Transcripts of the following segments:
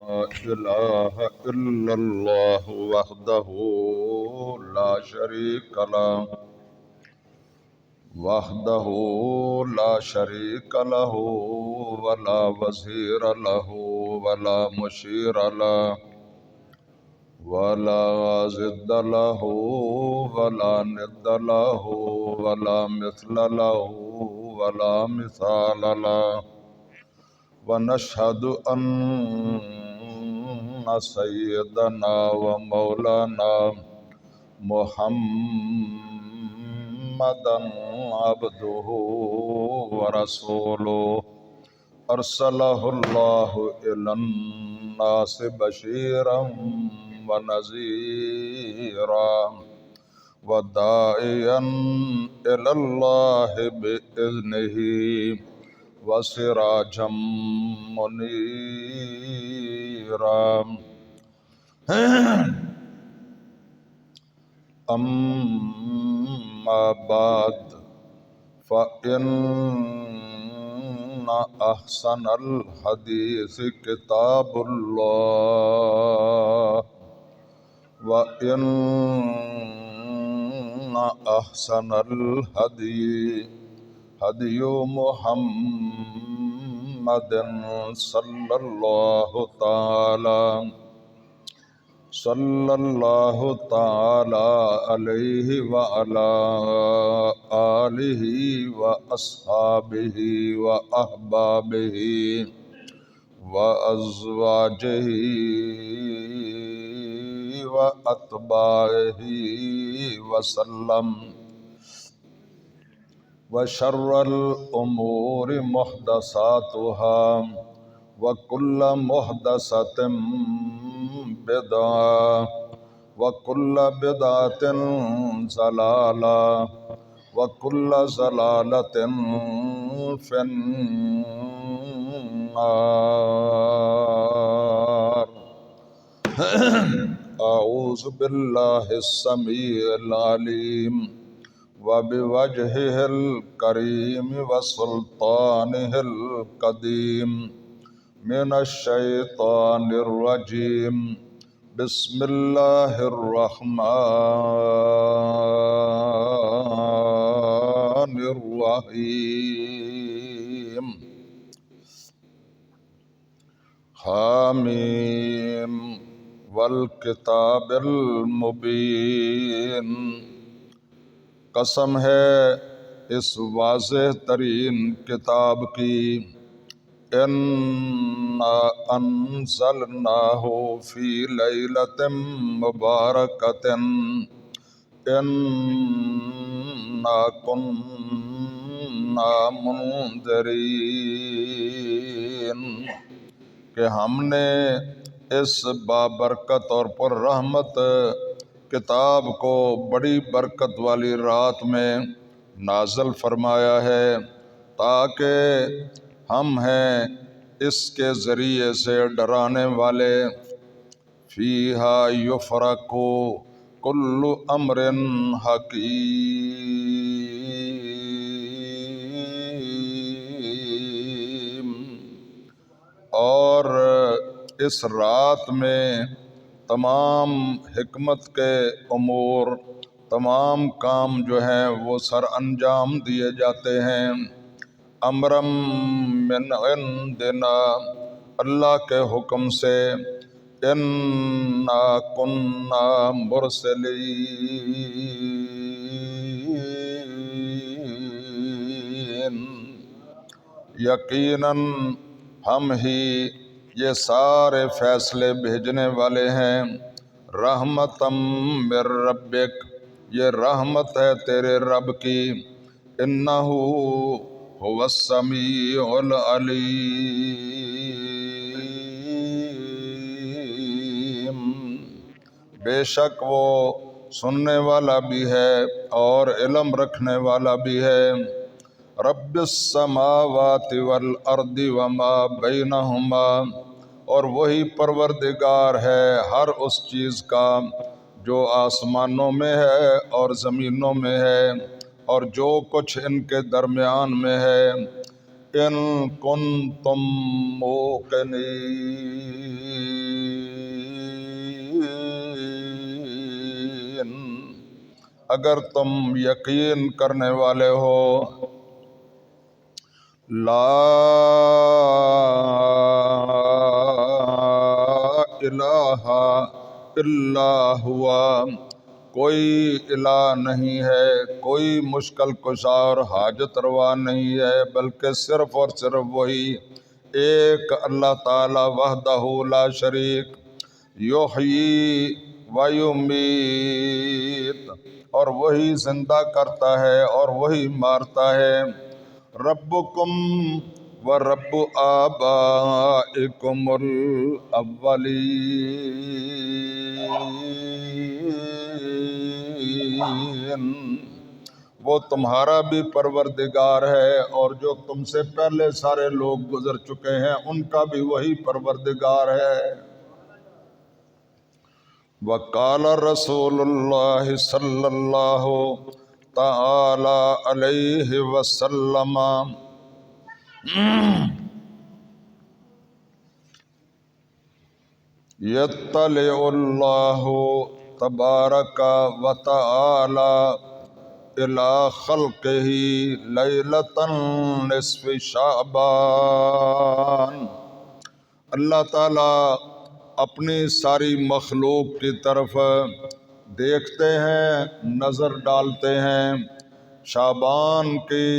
لا إله إلا الله وحده لا شريك له لا شريك له ولا وزير له ولا مشير له ولا ضد له ولا ند له ولا مثل له ولا مثال له ونشهد أن سيدنا ومولانا محمدا عبده ورسوله أرسله الله إلى الناس بشيرا ونذيرا وداعيا إلى الله بإذنه وسراجا منيرا أما بعد فإن أحسن الحديث كتاب الله وإن أحسن الهدي هدي محمد صلى الله تعالى عليه وعلى آله وأصحابه وأحبابه وأزواجه وأتباعه وسلم وشر الأمور محدثاتها وكل محدثة بدعة وكل بدعة ضلالة وكل ضلالة في النار. أعوذ بالله السميع العليم وبوجهه الكريم وسلطانه القديم من الشيطان الرجيم. بسم الله الرحمن الرحيم. حامیم والکتاب المبین. قسم ہے اس واضح ترین کتاب کی. اِنَّا أَنزَلْنَاهُ فِي لَيْلَةٍ مُبَارَكَةٍ إِنَّا كُنَّا مُنذِرِينَ کہ ہم نے اس بابرکت اور پر رحمت کتاب کو بڑی برکت والی رات میں نازل فرمایا ہے تاکہ ہم ہیں اس کے ذریعے سے ڈرانے والے. فیہا یفرق کل امر حکیم. اور اس رات میں تمام حکمت کے امور، تمام کام جو ہیں وہ سر انجام دیے جاتے ہیں. امرم من عندنا، اللہ کے حکم سے. انا کننا مرسلین، یقیناً ہم ہی یہ سارے فیصلے بھیجنے والے ہیں. رحمتم من ربک، یہ رحمت ہے تیرے رب کی. انہ هو السمیع العلیم، بے شک وہ سننے والا بھی ہے اور علم رکھنے والا بھی ہے. رب السماوات والارض وما بینہما، اور وہی پروردگار ہے ہر اس چیز کا جو آسمانوں میں ہے اور زمینوں میں ہے اور جو کچھ ان کے درمیان میں ہے. ان کنتم موقنین، اگر تم یقین کرنے والے ہو۔ لا الہ الا ہوا، کوئی الہ نہیں ہے، کوئی مشکل کشا اور حاجت روا نہیں ہے، بلکہ صرف اور صرف وہی ایک اللہ تعالی وحدہ لا شریک، یحیی و یمیت، اور وہی زندہ کرتا ہے اور وہی مارتا ہے۔ ربکم و رب آبائکم الاولین، وہ تمہارا بھی پروردگار ہے اور جو تم سے پہلے سارے لوگ گزر چکے ہیں ان کا بھی وہی پروردگار ہے۔ وقال رسول اللہ صلی اللہ تعالی علیہ وسلم، یطلع اللہ تبارک و تعالی الى خلقہ لیلۃ نصف شعبان، اللہ تعالی اپنی ساری مخلوق کی طرف دیکھتے ہیں، نظر ڈالتے ہیں شعبان کی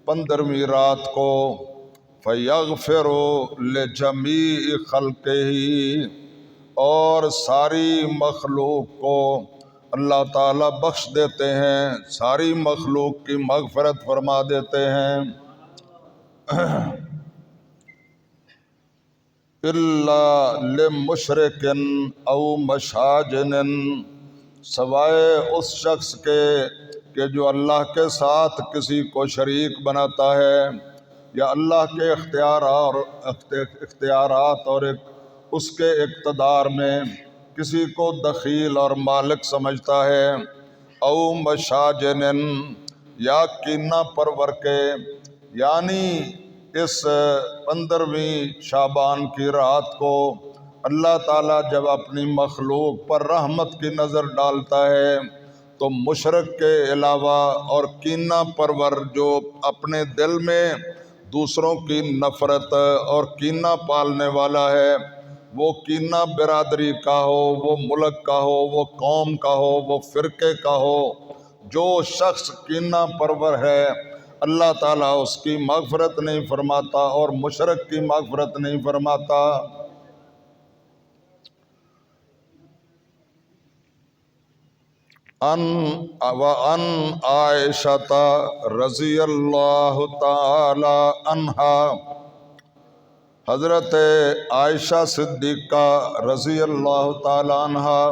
15ویں رات کو، فیغفر لجمیع خلقہ، اور ساری مخلوق کو اللہ تعالیٰ بخش دیتے ہیں، ساری مخلوق کی مغفرت فرما دیتے ہیں۔ الا لمشرک او مشاجن، سوائے اس شخص کے کہ جو اللہ کے ساتھ کسی کو شریک بناتا ہے، یا اللہ کے اختیارات اور اس کے اقتدار میں کسی کو دخیل اور مالک سمجھتا ہے، او مشاجن، یا کینہ پرور کے، یعنی اس 15ویں شعبان کی رات کو اللہ تعالیٰ جب اپنی مخلوق پر رحمت کی نظر ڈالتا ہے تو مشرک کے علاوہ اور کینہ پرور جو اپنے دل میں دوسروں کی نفرت اور کینہ پالنے والا ہے، وہ کینہ برادری کا ہو، وہ ملک کا ہو، وہ قوم کا ہو، وہ فرقے کا ہو، جو شخص کینہ پرور ہے اللہ تعالیٰ اس کی مغفرت نہیں فرماتا اور مشرک کی مغفرت نہیں فرماتا۔ وَأَنْ عائشة رضی اللہ تعالی عنہا، حضرت عائشہ صدیقہ رضی اللہ تعالی عنہا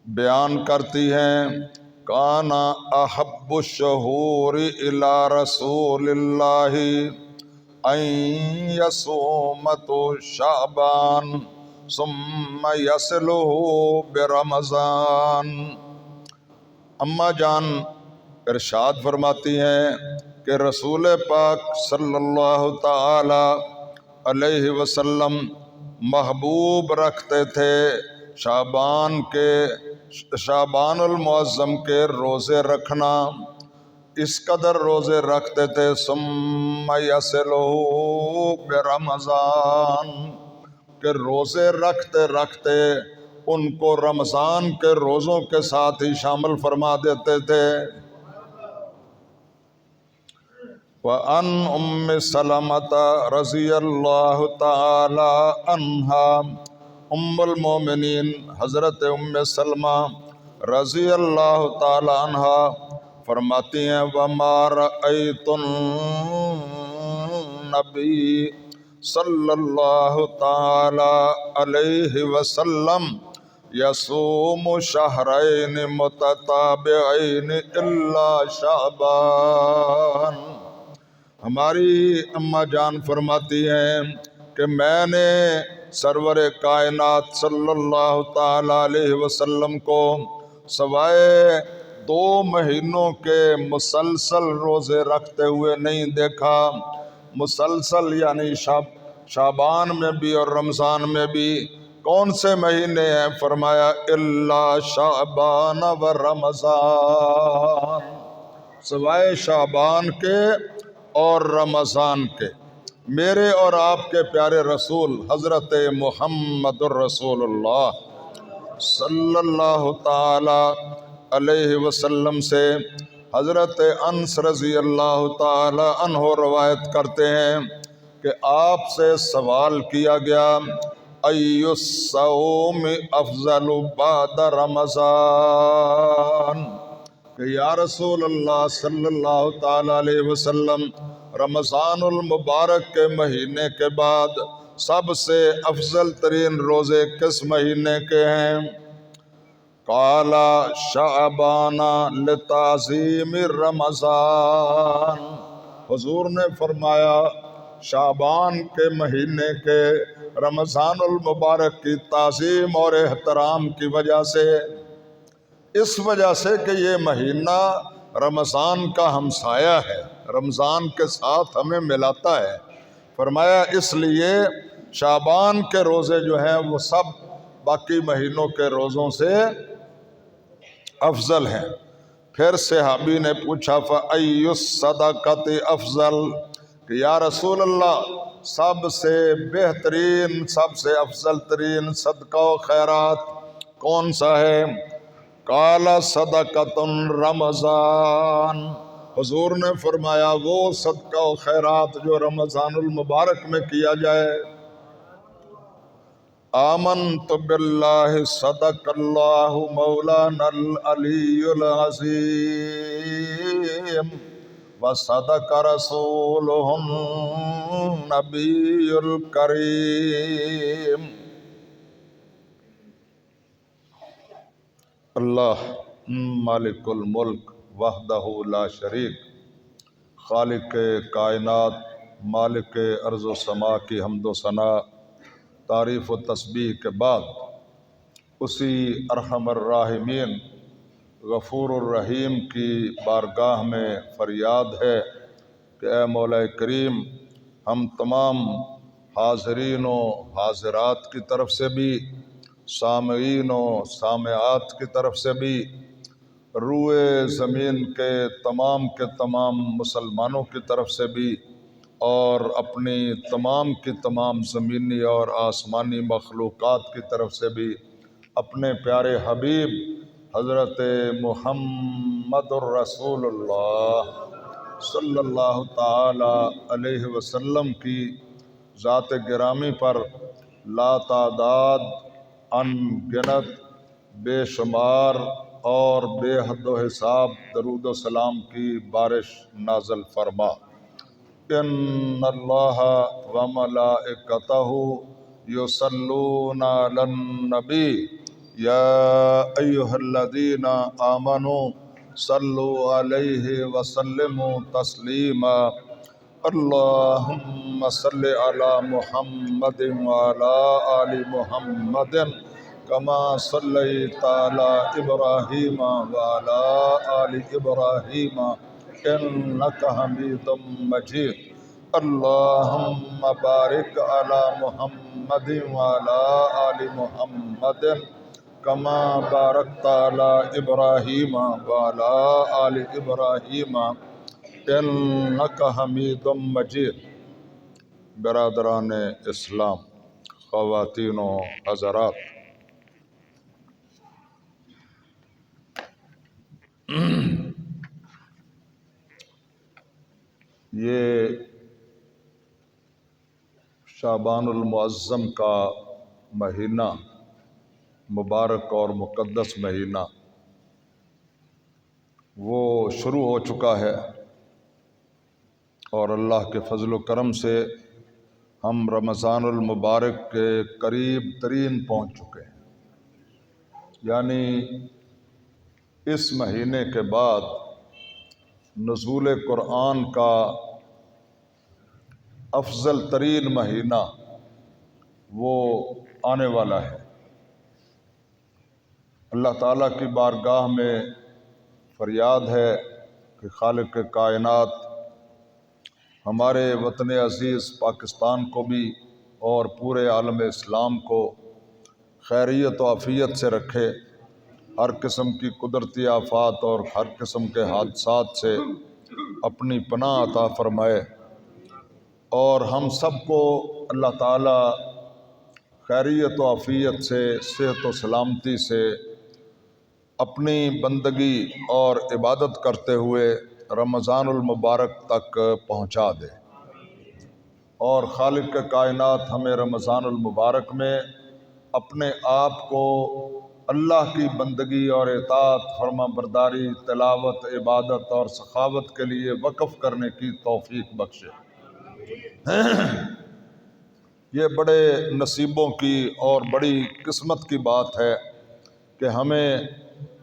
بیان کرتی ہیں، کان احب الشہور الی رسول اللہ ان یصومۃ شعبان ثم یصلہ برمضان۔ اماں جان ارشاد فرماتی ہیں کہ رسول پاک صلی اللہ تعالی علیہ وسلم محبوب رکھتے تھے شعبان المعظم کے روزے رکھنا، اس قدر روزے رکھتے تھے ثم یصلہ برمضان، کہ روزے رکھتے رکھتے ان کو رمضان کے روزوں کے ساتھ ہی شامل فرما دیتے تھے۔ وَأَنْ أُمِّ سَلَمَةَ رضی اللہ تعالی عنہا، ام المومنین حضرت ام سلمہ رضی اللہ تعالی عنہا فرماتی ہیں، وَمَا رَأَيْتُ النَّبِيَّ صلی اللہ تعالی علیہ وسلم یصوم شہرین متتابعین الا شعبان۔ ہماری اماں جان فرماتی ہیں کہ میں نے سرور کائنات صلی اللہ تعالی علیہ وسلم کو سوائے 2 مہینوں کے مسلسل روزے رکھتے ہوئے نہیں دیکھا۔ مسلسل یعنی شعبان میں بھی اور رمضان میں بھی۔ کون سے مہینے ہیں؟ فرمایا الا شعبان و رمضان، سوائے شعبان کے اور رمضان کے۔ میرے اور آپ کے پیارے رسول حضرت محمد الرسول اللہ صلی اللہ تعالی علیہ وسلم سے حضرت انس رضی اللہ تعالی عنہ روایت کرتے ہیں کہ آپ سے سوال کیا گیا ای الصوم افضل بعد رمضان، کہ یا رسول اللہ صلی اللہ تعالی علیہ وسلم رمضان المبارک کے مہینے کے بعد سب سے افضل ترین روزے کس مہینے کے ہیں؟ قال شعبان لتعظیم رمضان، حضور نے فرمایا شعبان کے مہینے کے رمضان المبارک کی تعظیم اور احترام کی وجہ سے، اس وجہ سے کہ یہ مہینہ رمضان کا ہمسایہ ہے، رمضان کے ساتھ ہمیں ملاتا ہے۔ فرمایا اس لیے شعبان کے روزے جو ہیں وہ سب باقی مہینوں کے روزوں سے افضل ہیں۔ پھر صحابی نے پوچھا فَأَيُّ الصَّدَقَةِ افضل، کہ یا رسول اللہ سب سے بہترین، سب سے افضل ترین صدقہ و خیرات کون سا ہے؟ قال صدقۃ رمضان، حضور نے فرمایا وہ صدقہ و خیرات جو رمضان المبارک میں کیا جائے۔ آمنت باللہ صدق اللہ مولانا العلی العظیم وصدق رسولہ النبی الکریم۔ اللہ مالک الملک وحدہ لا شریک، خالق کائنات، مالک ارض و سما کی حمد و ثنا، تعریف و تسبیح کے بعد اسی ارحم الراحمین غفور الرحیم کی بارگاہ میں فریاد ہے کہ اے مولا کریم، ہم تمام حاضرین و حاضرات کی طرف سے بھی، سامعین و سامعات کی طرف سے بھی، روئے زمین کے تمام مسلمانوں کی طرف سے بھی، اور اپنی تمام کی تمام زمینی اور آسمانی مخلوقات کی طرف سے بھی اپنے پیارے حبیب حضرت محمد الرسول اللہ صلی اللہ تعالی علیہ وسلم کی ذات گرامی پر لا تعداد، ان گنت، بے شمار اور بے حد و حساب درود و سلام کی بارش نازل فرما۔ ان اللہ وملائکتہ یصلون علی النبی یا ایہا الذین آمنوا صلوا علیہ وسلموا تسلیما۔ اللہم صل علی محمد وعلی آل محمد کما صلیت علی ابراہیم وعلی آل ابراہیم انک حمید مجید۔ اللہم بارک علی محمد وعلی آل محمد کما بارکت علی ابراہیم وعلی آل ابراہیم انک حمید مجید۔ برادران اسلام، خواتین و حضرات، یہ شعبان المعظم کا مہینہ، مبارک اور مقدس مہینہ، وہ شروع ہو چکا ہے، اور اللہ کے فضل و کرم سے ہم رمضان المبارک کے قریب ترین پہنچ چکے ہیں۔ یعنی اس مہینے کے بعد نزول قرآن کا افضل ترین مہینہ وہ آنے والا ہے۔ اللہ تعالیٰ کی بارگاہ میں فریاد ہے کہ خالق کائنات ہمارے وطن عزیز پاکستان کو بھی اور پورے عالم اسلام کو خیریت و عافیت سے رکھے، ہر قسم کی قدرتی آفات اور ہر قسم کے حادثات سے اپنی پناہ عطا فرمائے، اور ہم سب کو اللہ تعالی خیریت و عافیت سے، صحت و سلامتی سے اپنی بندگی اور عبادت کرتے ہوئے رمضان المبارک تک پہنچا دے، اور خالق کائنات ہمیں رمضان المبارک میں اپنے آپ کو اللہ کی بندگی اور اطاعت، فرما برداری، تلاوت، عبادت اور سخاوت کے لیے وقف کرنے کی توفیق بخشے۔ یہ بڑے نصیبوں کی اور بڑی قسمت کی بات ہے کہ ہمیں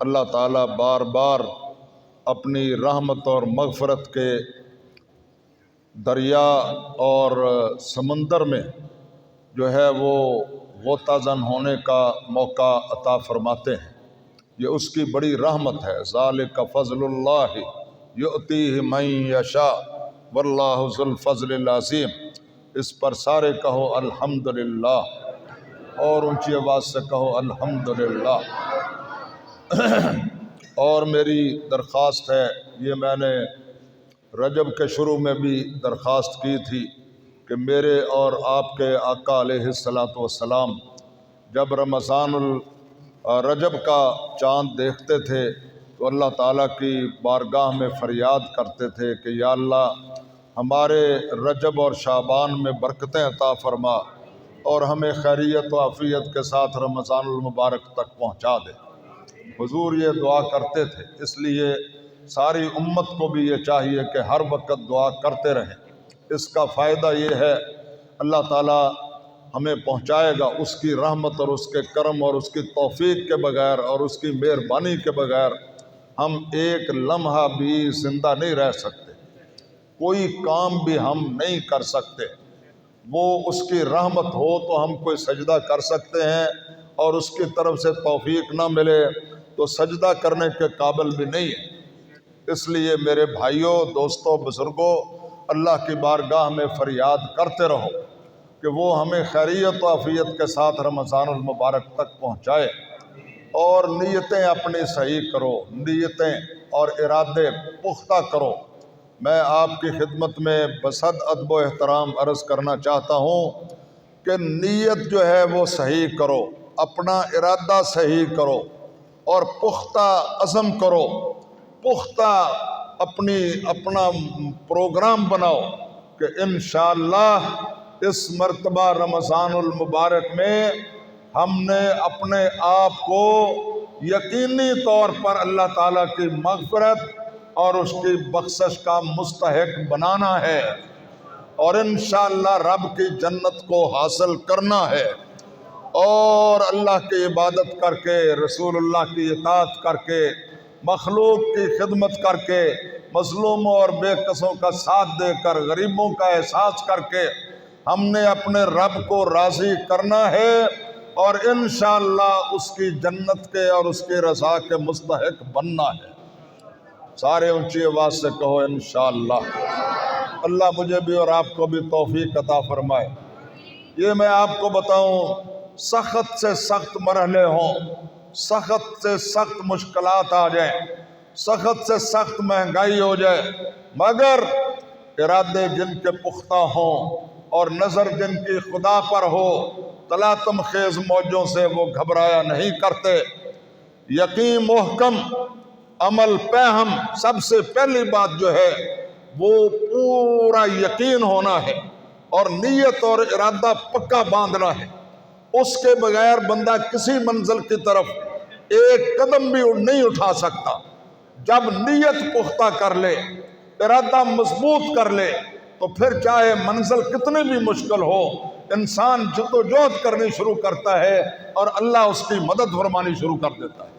اللہ تعالیٰ بار بار اپنی رحمت اور مغفرت کے دریا اور سمندر میں جو ہے وہ غوطہ زن ہونے کا موقع عطا فرماتے ہیں۔ یہ اس کی بڑی رحمت ہے۔ ذالک فضل اللہ یؤتیہ من یشاء واللہ ذو الفضل العظیم۔ اس پر سارے کہو الحمدللہ، اور اونچی آواز سے کہو الحمدللہ۔ اور میری درخواست ہے، یہ میں نے رجب کے شروع میں بھی درخواست کی تھی کہ میرے اور آپ کے آقا علیہ السلام جب رمضان رجب کا چاند دیکھتے تھے تو اللہ تعالیٰ کی بارگاہ میں فریاد کرتے تھے کہ یا اللہ ہمارے رجب اور شعبان میں برکتیں عطا فرما اور ہمیں خیریت و عافیت کے ساتھ رمضان المبارک تک پہنچا دے۔ حضور یہ دعا کرتے تھے، اس لیے ساری امت کو بھی یہ چاہیے کہ ہر وقت دعا کرتے رہیں۔ اس کا فائدہ یہ ہے اللہ تعالیٰ ہمیں پہنچائے گا، اس کی رحمت اور اس کے کرم اور اس کی توفیق کے بغیر اور اس کی مہربانی کے بغیر ہم ایک لمحہ بھی زندہ نہیں رہ سکتے، کوئی کام بھی ہم نہیں کر سکتے۔ وہ اس کی رحمت ہو تو ہم کوئی سجدہ کر سکتے ہیں، اور اس کی طرف سے توفیق نہ ملے تو سجدہ کرنے کے قابل بھی نہیں ہے۔ اس لیے میرے بھائیوں، دوستوں، بزرگوں، اللہ کی بارگاہ میں فریاد کرتے رہو کہ وہ ہمیں خیریت و عافیت کے ساتھ رمضان المبارک تک پہنچائے، اور نیتیں اپنی صحیح کرو، نیتیں اور ارادے پختہ کرو۔ میں آپ کی خدمت میں بصد ادب و احترام عرض کرنا چاہتا ہوں کہ نیت جو ہے وہ صحیح کرو، اپنا ارادہ صحیح کرو، اور پختہ عزم کرو، پختہ اپنا پروگرام بناؤ کہ انشاءاللہ اس مرتبہ رمضان المبارک میں ہم نے اپنے آپ کو یقینی طور پر اللہ تعالیٰ کی مغفرت اور اس کی بخشش کا مستحق بنانا ہے، اور انشاءاللہ رب کی جنت کو حاصل کرنا ہے، اور اللہ کی عبادت کر کے، رسول اللہ کی اطاعت کر کے، مخلوق کی خدمت کر کے، مظلوموں اور بے کسوں کا ساتھ دے کر، غریبوں کا احساس کر کے ہم نے اپنے رب کو راضی کرنا ہے، اور انشاءاللہ اس کی جنت کے اور اس کی رضا کے مستحق بننا ہے۔ سارے اونچی آواز سے کہو انشاءاللہ۔ اللہ مجھے بھی اور آپ کو بھی توفیق عطا فرمائے۔ یہ میں آپ کو بتاؤں، سخت سے سخت مرحلے ہوں، سخت سے سخت مشکلات آ جائیں، سخت سے سخت مہنگائی ہو جائے، مگر ارادے جن کے پختہ ہوں اور نظر جن کی خدا پر ہو، تلاطم خیز موجوں سے وہ گھبرایا نہیں کرتے۔ یقین محکم، عمل پہم، سب سے پہلی بات جو ہے وہ پورا یقین ہونا ہے، اور نیت اور ارادہ پکا باندھنا ہے۔ اس کے بغیر بندہ کسی منزل کی طرف ایک قدم بھی نہیں اٹھا سکتا۔ جب نیت پختہ کر لے، ارادہ مضبوط کر لے، تو پھر چاہے منزل کتنی بھی مشکل ہو، انسان جدوجہد کرنی شروع کرتا ہے اور اللہ اس کی مدد فرمانی شروع کر دیتا ہے۔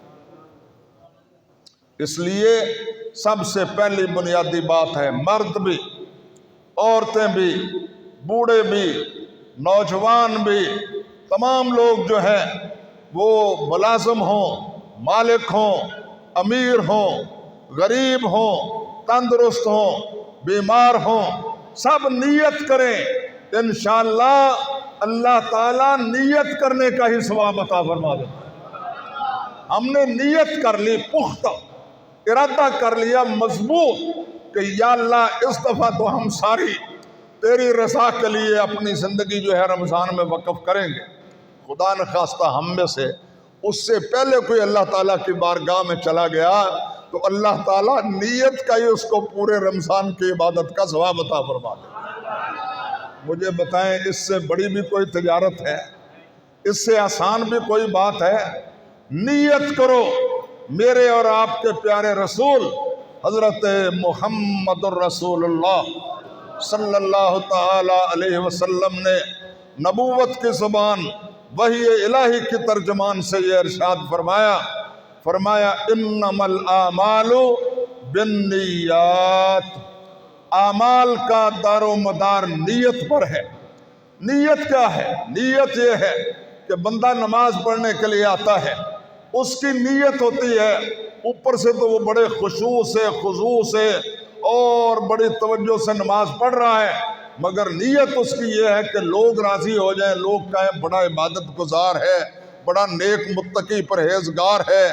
اس لیے سب سے پہلی بنیادی بات ہے، مرد بھی، عورتیں بھی، بوڑھے بھی، نوجوان بھی، تمام لوگ جو ہیں وہ ملازم ہوں، مالک ہوں، امیر ہوں، غریب ہوں، تندرست ہوں، بیمار ہوں، سب نیت کریں، انشاءاللہ اللہ تعالیٰ نیت کرنے کا ہی ثواب عطا فرما دے۔ ہم نے نیت کر لی، پختہ ارادہ کر لیا مضبوط کہ یا اللہ اس دفعہ تو ہم ساری تیری رضا کے لیے اپنی زندگی جو ہے رمضان میں وقف کریں گے۔ خدا نخواستہ ہم میں سے اس سے پہلے کوئی اللہ تعالیٰ کی بارگاہ میں چلا گیا تو اللہ تعالیٰ نیت کا ہی اس کو پورے رمضان کی عبادت کا ثواب عطا فرما دے۔ مجھے بتائیں اس سے بڑی بھی کوئی تجارت ہے؟ اس سے آسان بھی کوئی بات ہے؟ نیت کرو، میرے اور آپ کے پیارے رسول حضرت محمد الرسول اللہ صلی اللہ تعالی علیہ وسلم نے نبوت کی زبان وحی الہی کی ترجمان سے یہ ارشاد فرمایا انما الاعمال بالنیات، اعمال کا دار و مدار نیت پر ہے۔ نیت کیا ہے؟ نیت یہ ہے کہ بندہ نماز پڑھنے کے لیے آتا ہے، اس کی نیت ہوتی ہے، اوپر سے تو وہ بڑے خشوع سے خضوع سے اور بڑی توجہ سے نماز پڑھ رہا ہے، مگر نیت اس کی یہ ہے کہ لوگ راضی ہو جائیں، لوگ کہیں بڑا عبادت گزار ہے، بڑا نیک متقی پرہیزگار ہے۔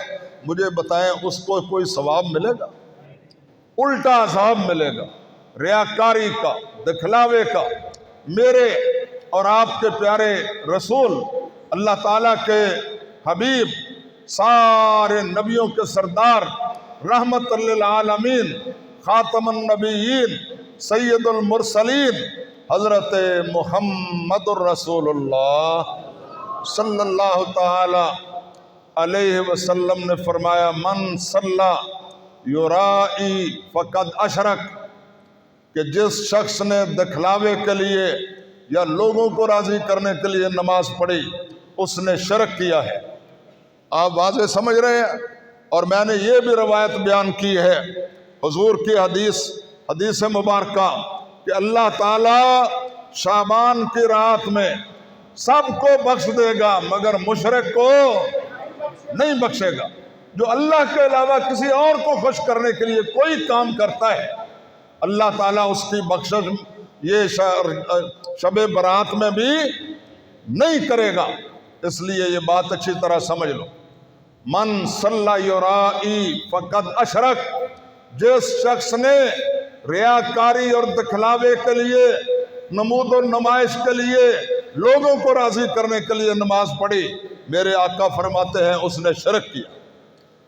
مجھے بتائیں اس کو کوئی ثواب ملے گا؟ الٹا عذاب ملے گا، ریاکاری کا، دکھلاوے کا۔ میرے اور آپ کے پیارے رسول اللہ تعالیٰ کے حبیب، سارے نبیوں کے سردار، رحمت للعالمین، خاتم النبیین، سید المرسلین، حضرت محمد الرسول اللہ صلی اللہ تعالی علیہ وسلم نے فرمایا من صلی یرائی فقد اشرک، کہ جس شخص نے دکھلاوے کے لیے یا لوگوں کو راضی کرنے کے لیے نماز پڑھی اس نے شرک کیا ہے۔ آپ واضح سمجھ رہے ہیں؟ اور میں نے یہ بھی روایت بیان کی ہے حضور کی حدیث مبارکہ کہ اللہ تعالیٰ شعبان کی رات میں سب کو بخش دے گا مگر مشرک کو نہیں بخشے گا۔ جو اللہ کے علاوہ کسی اور کو خوش کرنے کے لیے کوئی کام کرتا ہے اللہ تعالیٰ اس کی بخشش یہ شب برات میں بھی نہیں کرے گا۔ اس لیے یہ بات اچھی طرح سمجھ لو، من صلی یرائی فقد اشرک، جس شخص نے ریاکاری اور دکھلاوے کے لیے، نمود و نمائش کے لیے، لوگوں کو راضی کرنے کے لیے نماز پڑھی، میرے آقا فرماتے ہیں اس نے شرک کیا۔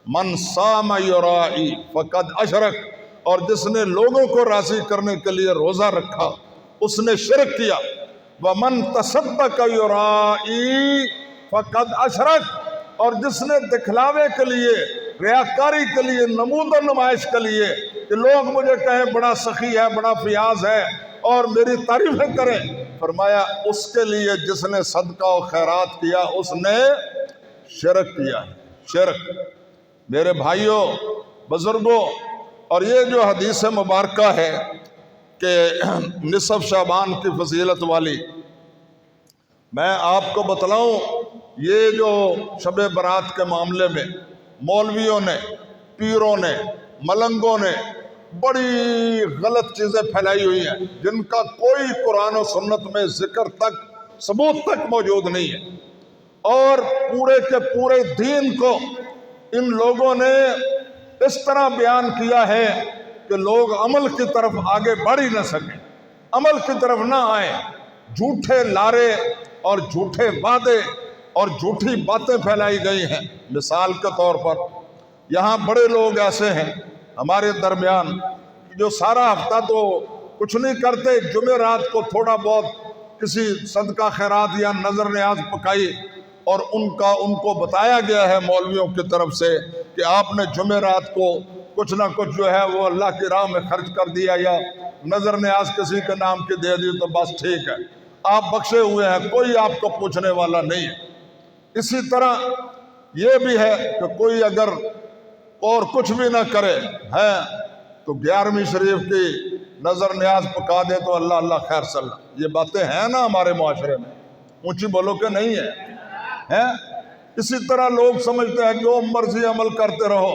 من صام یرائی فقد اشرک، اور جس نے لوگوں کو راضی کرنے کے لیے روزہ رکھا اس نے شرک کیا۔ ومن تصدق یرائی فقد اشرک، اور جس نے دکھلاوے کے لیے، ریاکاری کے لیے، نمود و نمائش کے لیے کہ لوگ مجھے کہیں بڑا سخی ہے، بڑا فیاض ہے اور میری تعریفیں کریں، فرمایا اس کے لیے جس نے صدقہ و خیرات کیا اس نے شرک کیا ہے۔ شرک میرے بھائیوں، بزرگوں، اور یہ جو حدیث مبارکہ ہے کہ نصف شعبان کی فضیلت والی، میں آپ کو بتلاؤں یہ جو شب برات کے معاملے میں مولویوں نے، پیروں نے، ملنگوں نے بڑی غلط چیزیں پھیلائی ہوئی ہیں جن کا کوئی قرآن و سنت میں ذکر تک، ثبوت تک موجود نہیں ہے، اور پورے کے پورے دین کو ان لوگوں نے اس طرح بیان کیا ہے کہ لوگ عمل کی طرف آگے بڑھ ہی نہ سکیں، عمل کی طرف نہ آئیں۔ جھوٹے لارے اور جھوٹے وعدے اور جھوٹی باتیں پھیلائی گئی ہیں۔ مثال کے طور پر یہاں بڑے لوگ ایسے ہیں ہمارے درمیان جو سارا ہفتہ تو کچھ نہیں کرتے، جمعرات کو تھوڑا بہت کسی صدقہ خیرات یا نظر نیاز پکائی، اور ان کو بتایا گیا ہے مولویوں کی طرف سے کہ آپ نے جمعرات کو کچھ نہ کچھ جو ہے وہ اللہ کی راہ میں خرچ کر دیا یا نظر نیاز کسی کے نام کی دے دی تو بس ٹھیک ہے، آپ بخشے ہوئے ہیں، کوئی آپ کو پوچھنے والا نہیں ہے۔ اسی طرح یہ بھی ہے کہ کوئی اگر اور کچھ بھی نہ کرے ہے تو 11ویں شریف کی نظر نیاز پکا دے تو اللہ اللہ خیر صلی اللہ، یہ باتیں ہیں نا ہمارے معاشرے میں، اونچی بولو کہ نہیں ہے؟ اسی طرح لوگ سمجھتے ہیں جو مرضی عمل کرتے رہو،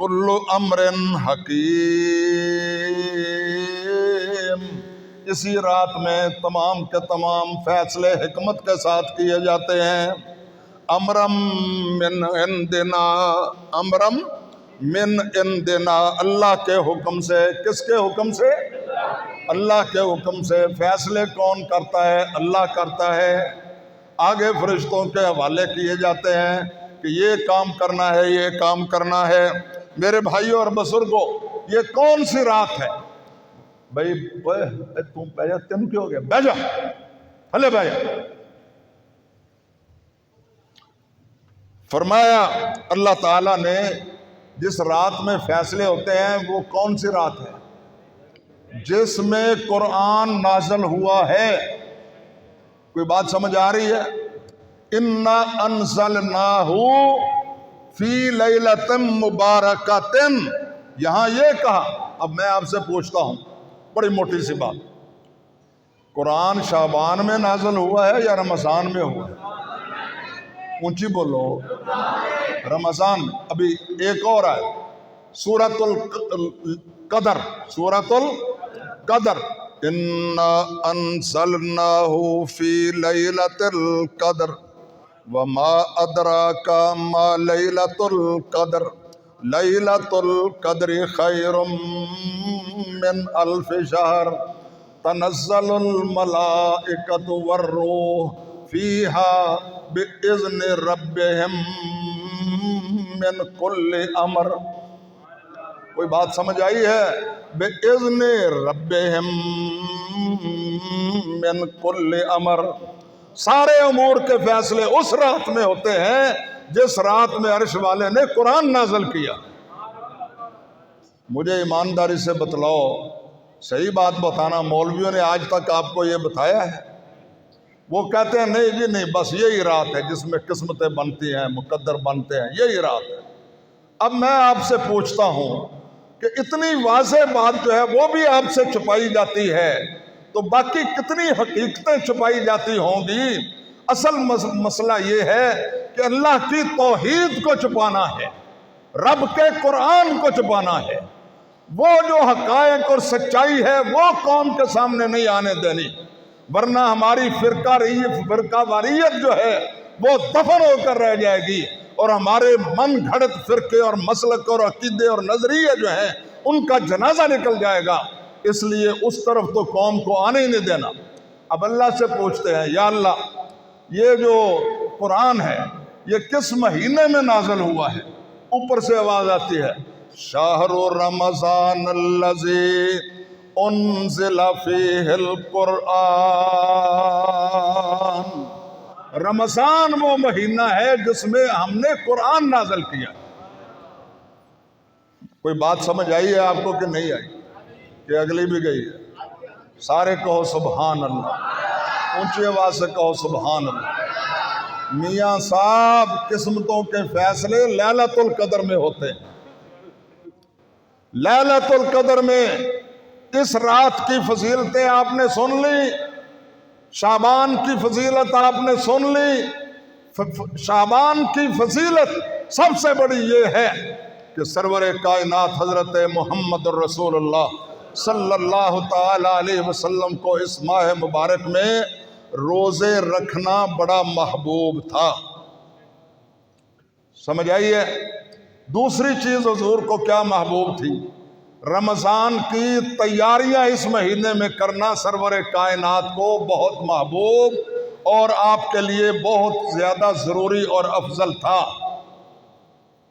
کل امر حکیم، اسی رات میں تمام کے تمام فیصلے حکمت کے ساتھ کیے جاتے ہیں۔ امرم من عندنا، امرم من عندنا، اللہ کے حکم سے۔ کس کے حکم سے؟ اللہ کے حکم سے۔ فیصلے کون کرتا ہے؟ اللہ کرتا ہے۔ آگے فرشتوں کے حوالے کیے جاتے ہیں کہ یہ کام کرنا ہے، یہ کام کرنا ہے۔ میرے بھائیوں اور بزرگوں، یہ کون سی رات ہے؟ بھائی تم بہ جا، تم کیوں ہو گیا؟ بہ جا، ہلے بہ جا۔ فرمایا اللہ تعالیٰ نے جس رات میں فیصلے ہوتے ہیں وہ کون سی رات ہے؟ جس میں قرآن نازل ہوا ہے۔ کوئی بات سمجھ آ رہی ہے؟ اِنَّا أَنزَلْنَاهُ فِي لَيْلَةٍ مُبَارَكَةٍ، یہاں یہ کہا۔ اب میں آپ سے پوچھتا ہوں بڑی موٹی سی بات، قرآن شعبان میں نازل ہوا ہے یا رمضان میں ہوا ہے؟ اونچی بولو۔ رمضان۔ ابھی ایک اور ہے سورۃ القدر، سورۃ القدر، اِنَّا أَنزَلْنَاهُ فِي لَيْلَةِ الْقَدْرِ وَمَا أَدْرَاكَ مَا لَيْلَةُ الْقَدْرِ لَيْلَةُ الْقَدْرِ خَيْرٌ مِّنْ أَلْفِ شَهْرٍ تَنَزَّلُ الْمَلَائِكَةُ وَالرُّوحُ فِيهَا بِإِذْنِ رَبِّهِمْ مِنْ كُلِّ أَمْرٍ۔ کوئی بات سمجھ آئی ہے؟ بِإِذْنِ رَبِّهِمْ مِنْ كُلِّ أَمْرٍ، سارے امور کے فیصلے اس رات میں ہوتے ہیں جس رات میں عرش والے نے قرآن نازل کیا۔ مجھے ایمانداری سے بتلاؤ، صحیح بات بتانا، مولویوں نے آج تک آپ کو یہ بتایا ہے؟ وہ کہتے ہیں نہیں جی نہیں، بس یہی رات ہے جس میں قسمتیں بنتی ہیں، مقدر بنتے ہیں، یہی رات ہے۔ اب میں آپ سے پوچھتا ہوں کہ اتنی واضح بات جو ہے وہ بھی آپ سے چھپائی جاتی ہے، تو باقی کتنی حقیقتیں چھپائی جاتی ہوں گی؟ اصل مسئلہ یہ ہے کہ اللہ کی توحید کو چھپانا ہے، رب کے قرآن کو چھپانا ہے۔ وہ جو حقائق اور سچائی ہے وہ قوم کے سامنے نہیں آنے دینی، ورنہ ہماری فرقہ واریت جو ہے وہ دفن ہو کر رہ جائے گی، اور ہمارے من گھڑت فرقے اور مسلک اور عقیدے اور نظریے جو ہیں ان کا جنازہ نکل جائے گا۔ اس لیے اس طرف تو قوم کو آنے ہی نہیں دینا۔ اب اللہ سے پوچھتے ہیں یا اللہ یہ جو قرآن ہے یہ کس مہینے میں نازل ہوا ہے؟ اوپر سے آواز آتی ہے شہر رمضان الذی انزل فیہ القرآن، رمضان وہ مہینہ ہے جس میں ہم نے قرآن نازل کیا۔ کوئی بات سمجھ آئی ہے آپ کو کہ نہیں آئی؟ کہ اگلی بھی گئی ہے؟ سارے کہو سبحان اللہ، اونچی آواز سے کہو سبحان اللہ۔ میاں صاحب قسمتوں کے فیصلے لیلۃ القدر میں ہوتے ہیں۔ لیلۃ القدر میں اس رات کی فضیلتیں آپ نے سن لی، شعبان کی فضیلت آپ نے سن لی۔ شعبان کی فضیلت سب سے بڑی یہ ہے کہ سرور کائنات حضرت محمد الرسول اللہ صلی اللہ تعالی علیہ وسلم کو اس ماہ مبارک میں روزے رکھنا بڑا محبوب تھا۔ سمجھ آئیے؟ دوسری چیز حضور کو کیا محبوب تھی؟ رمضان کی تیاریاں اس مہینے میں کرنا سرور کائنات کو بہت محبوب اور آپ کے لیے بہت زیادہ ضروری اور افضل تھا۔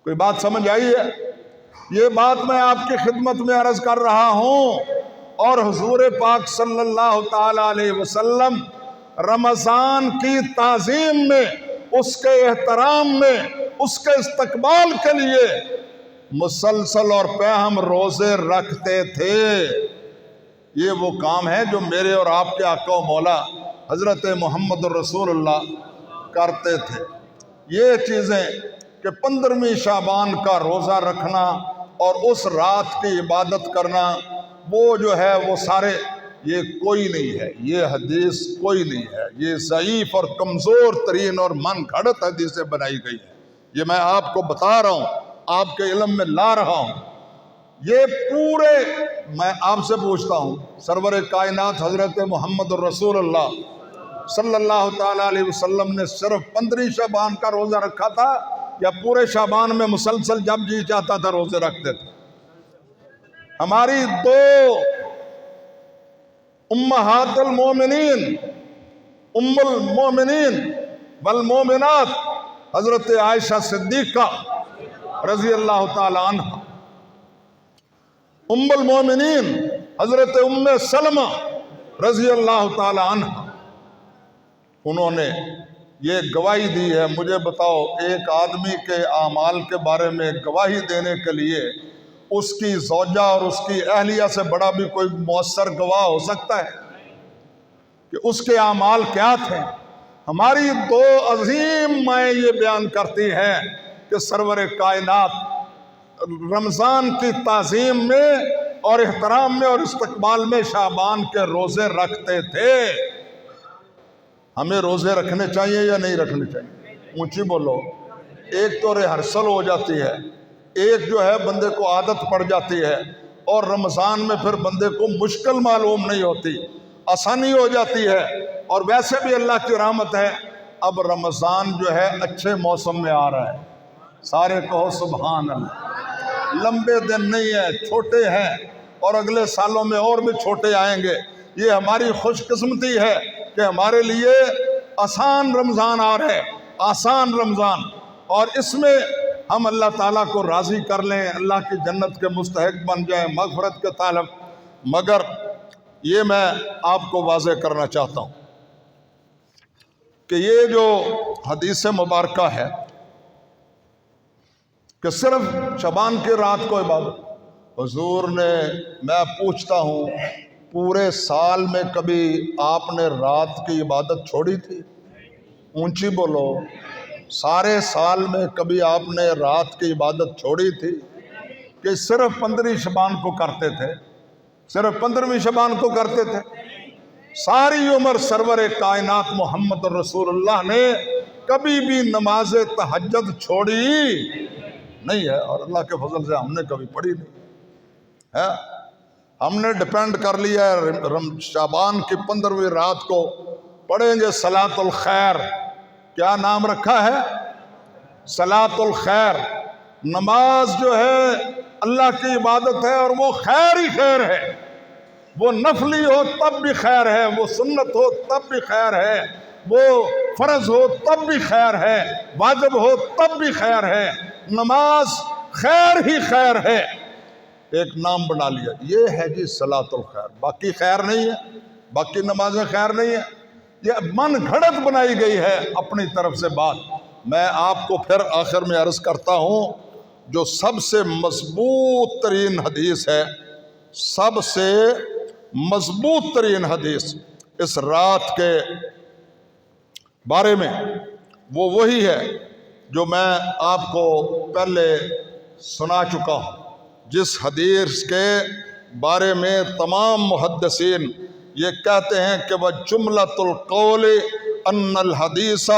کوئی بات سمجھ آئی ہے؟ یہ بات میں آپ کی خدمت میں عرض کر رہا ہوں، اور حضور پاک صلی اللہ تعالی علیہ وسلم رمضان کی تعظیم میں، اس کے احترام میں، اس کے استقبال کے لیے مسلسل اور پیہم روزے رکھتے تھے۔ یہ وہ کام ہے جو میرے اور آپ کے آقا و مولا حضرت محمد الرسول اللہ کرتے تھے۔ یہ چیزیں کہ 15ویں شعبان کا روزہ رکھنا اور اس رات کی عبادت کرنا، وہ جو ہے وہ سارے، یہ کوئی نہیں ہے، یہ حدیث کوئی نہیں ہے، یہ ضعیف اور کمزور ترین اور من گھڑت حدیثیں بنائی گئی ہیں۔ یہ میں آپ کو بتا رہا ہوں، آپ کے علم میں لا رہا ہوں، یہ پورے، میں آپ سے پوچھتا ہوں، سرور کائنات حضرت محمد الرسول اللہ صلی اللہ تعالیٰ علیہ وسلم نے صرف 15 شعبان کا روزہ رکھا تھا یا پورے شعبان میں مسلسل جب جی چاہتا تھا روزے رکھتے تھے؟ ہماری دو امہات المومنین، ام المومنین والمومنات، حضرت عائشہ صدیقہ رضی اللہ تعالی عنہ، ام المومنین حضرت ام سلمہ رضی اللہ تعالی عنہ، انہوں نے یہ گواہی دی ہے۔ مجھے بتاؤ، ایک آدمی کے اعمال کے بارے میں گواہی دینے کے لیے اس کی زوجہ اور اس کی اہلیہ سے بڑا بھی کوئی مؤثر گواہ ہو سکتا ہے کہ اس کے اعمال کیا تھے؟ ہماری دو عظیم مائیں یہ بیان کرتی ہیں کہ سرور کائنات رمضان کی تعظیم میں اور احترام میں اور استقبال میں شعبان کے روزے رکھتے تھے۔ ہمیں روزے رکھنے چاہیے یا نہیں رکھنے چاہیے؟ اونچی بولو۔ ایک تو ریہرسل ہو جاتی ہے، ایک جو ہے بندے کو عادت پڑ جاتی ہے، اور رمضان میں پھر بندے کو مشکل معلوم نہیں ہوتی، آسانی ہو جاتی ہے۔ اور ویسے بھی اللہ کی رحمت ہے، اب رمضان جو ہے اچھے موسم میں آ رہا ہے، سارے کہو سبحان اللہ۔ لمبے دن نہیں ہے، چھوٹے ہیں، اور اگلے سالوں میں اور بھی چھوٹے آئیں گے۔ یہ ہماری خوش قسمتی ہے کہ ہمارے لیے آسان رمضان آ رہے، آسان رمضان، اور اس میں ہم اللہ تعالیٰ کو راضی کر لیں، اللہ کی جنت کے مستحق بن جائیں، مغفرت کے طالب۔ مگر یہ میں آپ کو واضح کرنا چاہتا ہوں کہ یہ جو حدیث مبارکہ ہے کہ صرف شعبان کی رات کو عبادت، حضور نے، میں پوچھتا ہوں، پورے سال میں کبھی آپ نے رات کی عبادت چھوڑی تھی؟ اونچی بولو۔ سارے سال میں کبھی آپ نے رات کی عبادت چھوڑی تھی کہ صرف 15 شعبان کو کرتے تھے؟ صرف 15ویں شعبان کو کرتے تھے؟ ساری عمر سرور کائنات محمد رسول اللہ نے کبھی بھی نماز تہجد چھوڑی نہیں ہے، اور اللہ کے فضل سے ہم نے کبھی پڑھی نہیں ہے۔ ہم نے ڈیپینڈ کر لیا ہے شعبان کی 15ویں رات کو پڑھیں گے صلاۃ الخیر۔ کیا نام رکھا ہے؟ صلاۃ الخیر۔ نماز جو ہے اللہ کی عبادت ہے، اور وہ خیر ہی خیر ہے، وہ نفلی ہو تب بھی خیر ہے، وہ سنت ہو تب بھی خیر ہے، وہ فرض ہو تب بھی خیر ہے، واجب ہو تب بھی خیر ہے۔ نماز خیر ہی خیر ہے، ایک نام بنا لیا، یہ ہے جی صلاۃ الخیر۔ باقی خیر نہیں ہے، باقی نمازیں خیر نہیں ہیں، یہ من گھڑت بنائی گئی ہے اپنی طرف سے بات۔ میں آپ کو پھر آخر میں عرض کرتا ہوں، جو سب سے مضبوط ترین حدیث ہے، سب سے مضبوط ترین حدیث اس رات کے بارے میں، وہ وہی ہے جو میں آپ کو پہلے سنا چکا ہوں، جس حدیث کے بارے میں تمام محدثین یہ کہتے ہیں کہ وہ جملۃ القول ان الحدیث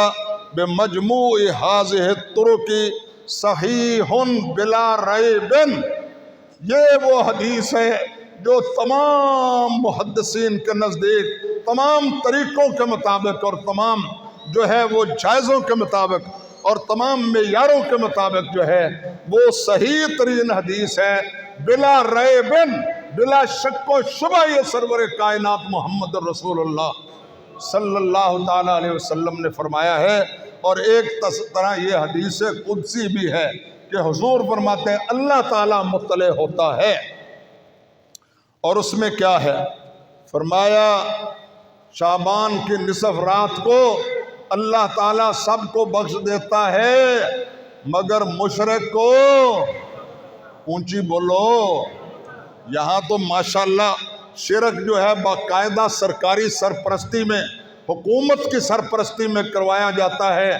بمجموع هذه الطرق صحیح بلا ریب۔ یہ وہ حدیث ہے جو تمام محدثین کے نزدیک تمام طریقوں کے مطابق اور تمام جو ہے وہ جائزوں کے مطابق اور تمام معیاروں کے مطابق جو ہے وہ صحیح ترین حدیث ہے، بلا ریب، بلا شک و شبہ۔ یہ سرور کائنات محمد رسول اللہ صلی اللہ تعالیٰ علیہ وسلم نے فرمایا ہے۔ اور ایک طرح یہ حدیث قدسی بھی ہے کہ حضور فرماتے ہیں اللہ تعالیٰ مطلع ہوتا ہے، اور اس میں کیا ہے؟ فرمایا شعبان کی نصف رات کو اللہ تعالیٰ سب کو بخش دیتا ہے مگر مشرک کو۔ اونچی بولو۔ یہاں تو ماشاءاللہ شرک جو ہے باقاعدہ سرکاری سرپرستی میں، حکومت کی سرپرستی میں کروایا جاتا ہے،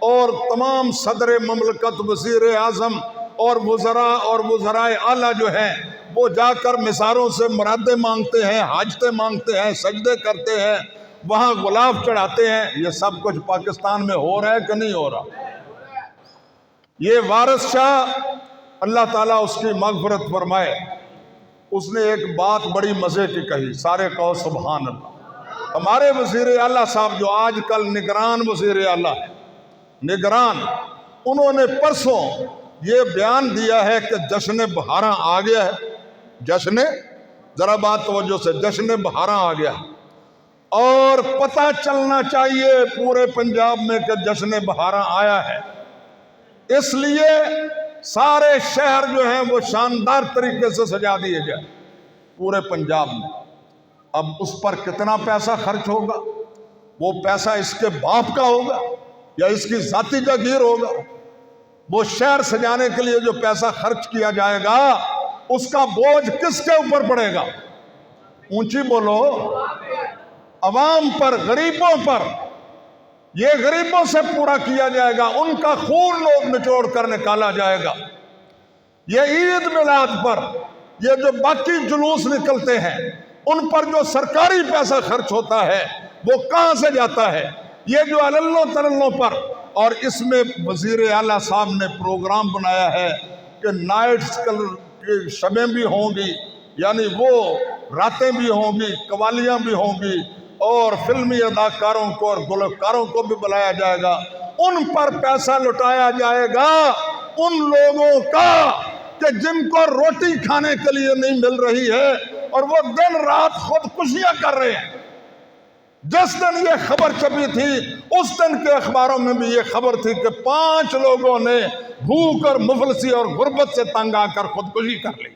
اور تمام صدر مملکت، وزیر اعظم اور وزراء اور وزرائے اعلیٰ جو ہیں وہ جا کر مزاروں سے مرادیں مانگتے ہیں، حاجتیں مانگتے ہیں، سجدے کرتے ہیں، وہاں غلاف چڑھاتے ہیں۔ یہ سب کچھ پاکستان میں ہو رہا ہے کہ نہیں ہو رہا؟ یہ وارث شاہ اللہ تعالیٰ اس کی مغفرت فرمائے، اس نے ایک بات بڑی مزے کی کہی، سارے کہو سبحان اللہ۔ ہمارے وزیر اعلیٰ صاحب جو آج کل نگران وزیر اعلیٰ ہے، نگران، انہوں نے پرسوں یہ بیان دیا ہے کہ جشن بہاراں آ گیا ہے، ذرا بات توجہ سے، جشن بہاراں آ گیا ہے، اور پتہ چلنا چاہیے پورے پنجاب میں کہ جشن بہاراں آیا ہے، اس لیے سارے شہر جو ہیں وہ شاندار طریقے سے سجا دیے جائیں پورے پنجاب میں۔ اب اس پر کتنا پیسہ خرچ ہوگا؟ وہ پیسہ اس کے باپ کا ہوگا یا اس کی ذاتی جاگیر ہوگا؟ وہ شہر سجانے کے لیے جو پیسہ خرچ کیا جائے گا اس کا بوجھ کس کے اوپر پڑے گا؟ اونچی بولو، عوام پر، غریبوں پر۔ یہ غریبوں سے پورا کیا جائے گا، ان کا خون لوگ نچوڑ کر نکالا جائے گا۔ یہ عید میلاد پر یہ جو باقی جلوس نکلتے ہیں ان پر جو سرکاری پیسہ خرچ ہوتا ہے وہ کہاں سے جاتا ہے؟ یہ جو عللوں ترلوں پر، اور اس میں وزیر اعلیٰ صاحب نے پروگرام بنایا ہے کہ نائٹس کی شبیں بھی ہوں گی، یعنی وہ راتیں بھی ہوں گی، قوالیاں بھی ہوں گی، اور فلمی اداکاروں کو اور گلوکاروں کو بھی بلایا جائے گا، ان پر پیسہ لٹایا جائے گا، ان لوگوں کا کہ جن کو روٹی کھانے کے لیے نہیں مل رہی ہے اور وہ دن رات خودکشیاں کر رہے ہیں۔ جس دن یہ خبر چھپی تھی اس دن کے اخباروں میں بھی یہ خبر تھی کہ 5 لوگوں نے بھوک اور مفلسی اور غربت سے تنگ آ کر خودکشی کر لی۔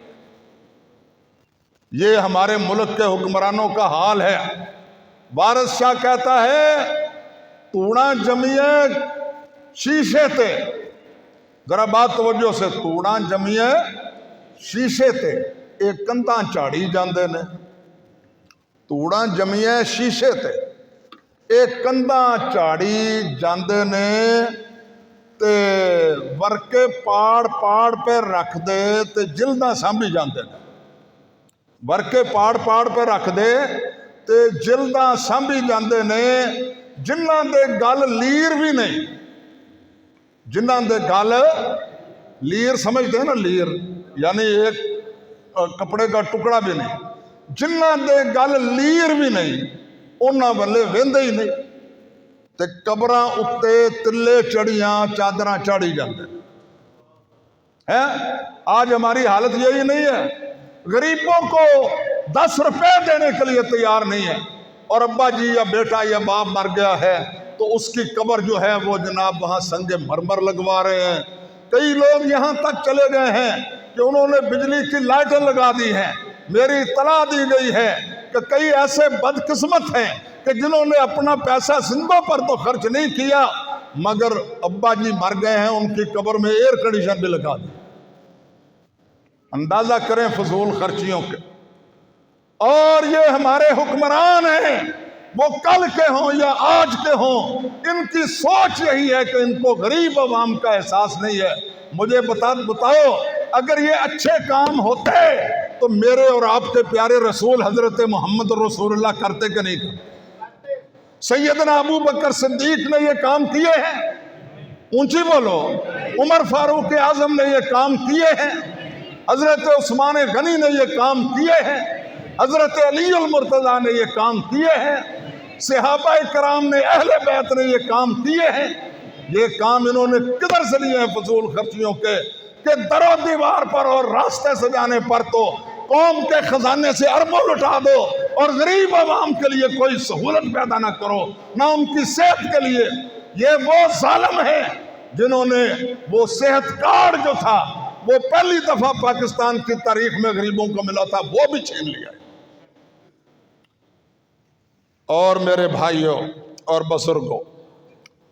یہ ہمارے ملک کے حکمرانوں کا حال ہے۔ وارث شاہ کہتا ہے توڑاں جمیے شیشے تے، ذرا بات توجہ سے، توڑاں جمیے شیشے تے، ایک کندھاں چاڑی جاندے نے، توڑاں جمیے شیشے تے، ایک کندھاں چاڑی جاندے نے، تے ورکے پاڑ پاڑ پہ رکھ دے تے جلداں سانبھی جاندے نے، ورکے پاڑ پاڑ پہ رکھ دے تے جلداں سانبھی جاندے نے، جنہاں دے گل لیر بھی نہیں، جنہاں دے گل لیر سمجھتے ہیں نا، لیر یعنی ایک کپڑے کا ٹکڑا بھی نہیں، جنہاں دے گل لیر بھی نہیں انہاں والے ویندے ہی نہیں، تے قبراں اتے تلے چڑیاں چادراں چاڑی جاندے ہیں۔ آج ہماری حالت یہی نہیں ہے، غریبوں کو 10 روپے دینے کے لیے تیار نہیں ہے، اور ابا جی یا بیٹا یا باپ مر گیا ہے تو اس کی قبر جو ہے وہ جناب وہاں سنگ مرمر لگوا رہے ہیں۔ کئی لوگ یہاں تک چلے گئے ہیں کہ انہوں نے بجلی کی لائٹیں لگا دی ہیں۔ میری اطلاع دی گئی ہے کہ کئی ایسے بدقسمت ہیں کہ جنہوں نے اپنا پیسہ زندوں پر تو خرچ نہیں کیا، مگر ابا جی مر گئے ہیں ان کی قبر میں ایئر کنڈیشن بھی لگا دی۔ اندازہ کریں فضول خرچیوں کے۔ اور یہ ہمارے حکمران ہیں، وہ کل کے ہوں یا آج کے ہوں، ان کی سوچ یہی ہے کہ ان کو غریب عوام کا احساس نہیں ہے۔ مجھے بتاؤ اگر یہ اچھے کام ہوتے تو میرے اور آپ کے پیارے رسول حضرت محمد رسول اللہ کرتے کہ نہیں کرتے؟ سیدنا ابو بکر صدیق نے یہ کام کیے ہیں، اونچی بولو، عمر فاروق اعظم نے یہ کام کیے ہیں، حضرت عثمان غنی نے یہ کام کیے ہیں، حضرت علی المرتضیٰ نے یہ کام کیے ہیں، صحابہ کرام نے، اہل بیت نے یہ کام کیے ہیں۔ یہ کام انہوں نے کدھر سے لیے ہیں فضول خرچیوں کے، کہ در و دیوار پر اور راستے سجانے پر تو قوم کے خزانے سے اربوں لٹا دو اور غریب عوام کے لیے کوئی سہولت پیدا نہ کرو، نہ ان کی صحت کے لیے۔ یہ وہ ظالم ہیں جنہوں نے وہ صحت کارڈ جو تھا وہ پہلی دفعہ پاکستان کی تاریخ میں غریبوں کو ملا تھا، وہ بھی چھین لیا۔ اور میرے بھائیوں اور بزرگوں،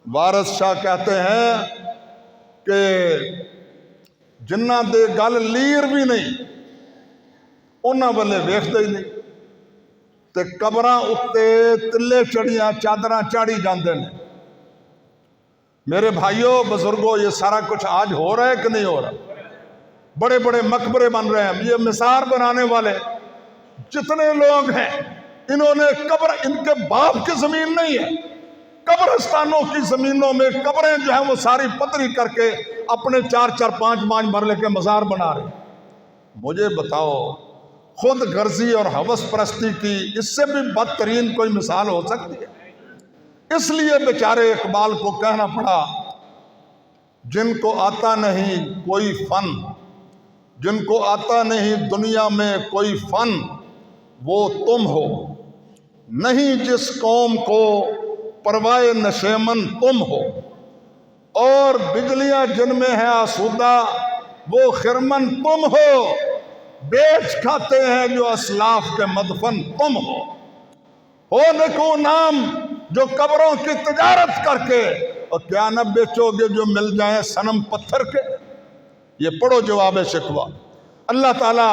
وارث شاہ کہتے ہیں کہ جنہاں دے گل لیر بھی نہیں انہاں والے ویکھدے ہی نہیں، تے قبراں اتے تلے چڑیاں چادراں چاڑی جاندے نے۔ میرے بھائیوں بزرگوں، یہ سارا کچھ آج ہو رہا ہے کہ نہیں ہو رہا؟ بڑے بڑے مقبرے بن رہے ہیں۔ یہ مثار بنانے والے جتنے لوگ ہیں، انہوں نے قبر، ان کے باپ کی زمین نہیں ہے، قبرستانوں کی زمینوں میں قبریں جو ہیں وہ ساری پتری کر کے اپنے 4 5 مرلے کے مزار بنا رہے ہیں۔ مجھے بتاؤ خود غرضی اور ہوس پرستی کی اس سے بھی بدترین کوئی مثال ہو سکتی ہے؟ اس لیے بیچارے اقبال کو کہنا پڑا، جن کو آتا نہیں کوئی فن، جن کو آتا نہیں دنیا میں کوئی فن، وہ تم ہو، نہیں جس قوم کو پروائے نشیمن تم ہو، اور بجلیاں جن میں ہے آسودہ وہ خرمن تم ہو، بیچ کھاتے ہیں جو اسلاف کے مدفن تم ہو نکو نام جو قبروں کی تجارت کر کے، اور کیا نہ بیچو گے جو مل جائیں صنم پتھر کے۔ یہ پڑھو جواب شکوہ۔ اللہ تعالی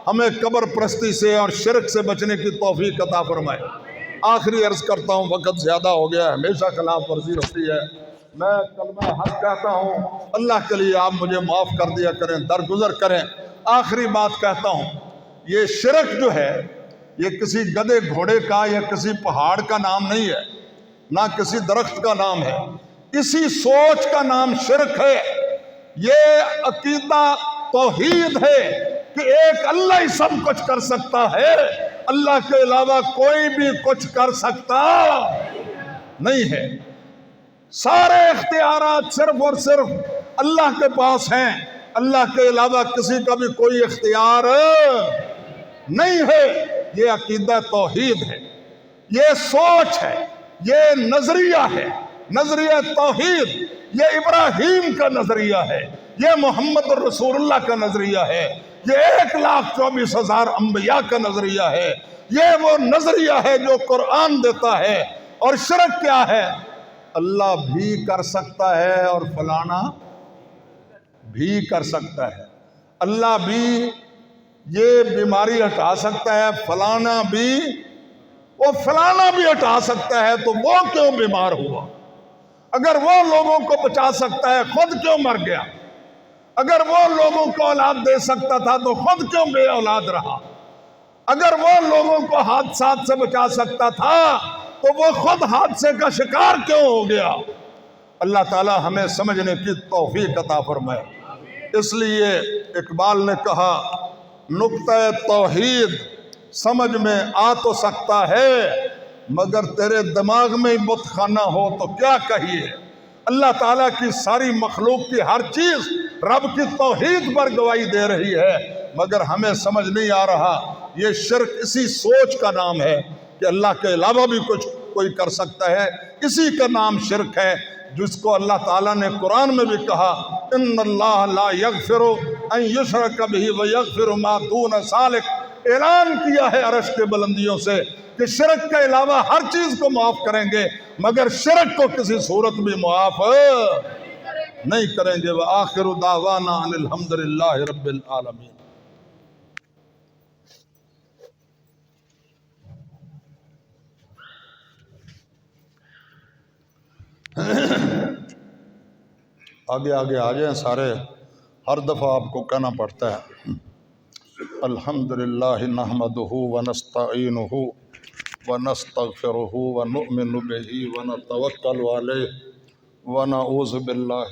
ہمیں قبر پرستی سے اور شرک سے بچنے کی توفیق عطا فرمائے۔ آخری عرض کرتا ہوں، وقت زیادہ ہو گیا ہے، ہمیشہ خلاف ورزی ہوتی ہے۔ میں کلمہ حق کہتا ہوں، اللہ کے لیے آپ مجھے معاف کر دیا کریں، درگزر کریں۔ آخری بات کہتا ہوں، یہ شرک جو ہے یہ کسی گدھے گھوڑے کا یا کسی پہاڑ کا نام نہیں ہے، نہ کسی درخت کا نام ہے، اسی سوچ کا نام شرک ہے۔ یہ عقیدہ توحید ہے کہ ایک اللہ ہی سب کچھ کر سکتا ہے، اللہ کے علاوہ کوئی بھی کچھ کر سکتا نہیں ہے۔ سارے اختیارات صرف اور صرف اللہ کے پاس ہیں، اللہ کے علاوہ کسی کا بھی کوئی اختیار نہیں ہے۔ یہ عقیدہ توحید ہے، یہ سوچ ہے، یہ نظریہ ہے، نظریہ توحید۔ یہ ابراہیم کا نظریہ ہے، یہ محمد رسول اللہ کا نظریہ ہے، یہ 1,24,000 انبیاء کا نظریہ ہے، یہ وہ نظریہ ہے جو قرآن دیتا ہے۔ اور شرک کیا ہے؟ اللہ بھی کر سکتا ہے اور فلانا بھی کر سکتا ہے، اللہ بھی یہ بیماری ہٹا سکتا ہے، فلانا بھی، وہ فلانا بھی ہٹا سکتا ہے، تو وہ کیوں بیمار ہوا؟ اگر وہ لوگوں کو بچا سکتا ہے خود کیوں مر گیا؟ اگر وہ لوگوں کو اولاد دے سکتا تھا تو خود کیوں بے اولاد رہا؟ اگر وہ لوگوں کو حادثات سے بچا سکتا تھا تو وہ خود حادثے کا شکار کیوں ہو گیا؟ اللہ تعالی ہمیں سمجھنے کی توفیق عطا فرمائے۔ اس لیے اقبال نے کہا، نقطہ توحید سمجھ میں آ تو سکتا ہے مگر تیرے دماغ میں ہی بت خانہ ہو تو کیا کہیے۔ اللہ تعالیٰ کی ساری مخلوق کی ہر چیز رب کی توحید پر گواہی دے رہی ہے، مگر ہمیں سمجھ نہیں آ رہا۔ یہ شرک اسی سوچ کا نام ہے کہ اللہ کے علاوہ بھی کچھ کوئی کر سکتا ہے، اسی کا نام شرک ہے، جس کو اللہ تعالیٰ نے قرآن میں بھی کہا، ان اللہ لا یغفر ان یشرک بہ ویغفر ما دون ذلک۔ اعلان کیا ہے عرش کے بلندیوں سے کہ شرک کے علاوہ ہر چیز کو معاف کریں گے، مگر شرک کو کسی صورت بھی معاف نہیں کریں گے۔ وآخر دعوانا ان الحمدللہ رب العالمین۔ آگے آگے آ جائیں سارے، ہر دفعہ آپ کو کہنا پڑتا ہے۔ الحمدللہ نحمدہ ونستعینہ ونستغفرہ ونؤمن بہ ونتوکل علیہ ونعوذ باللہ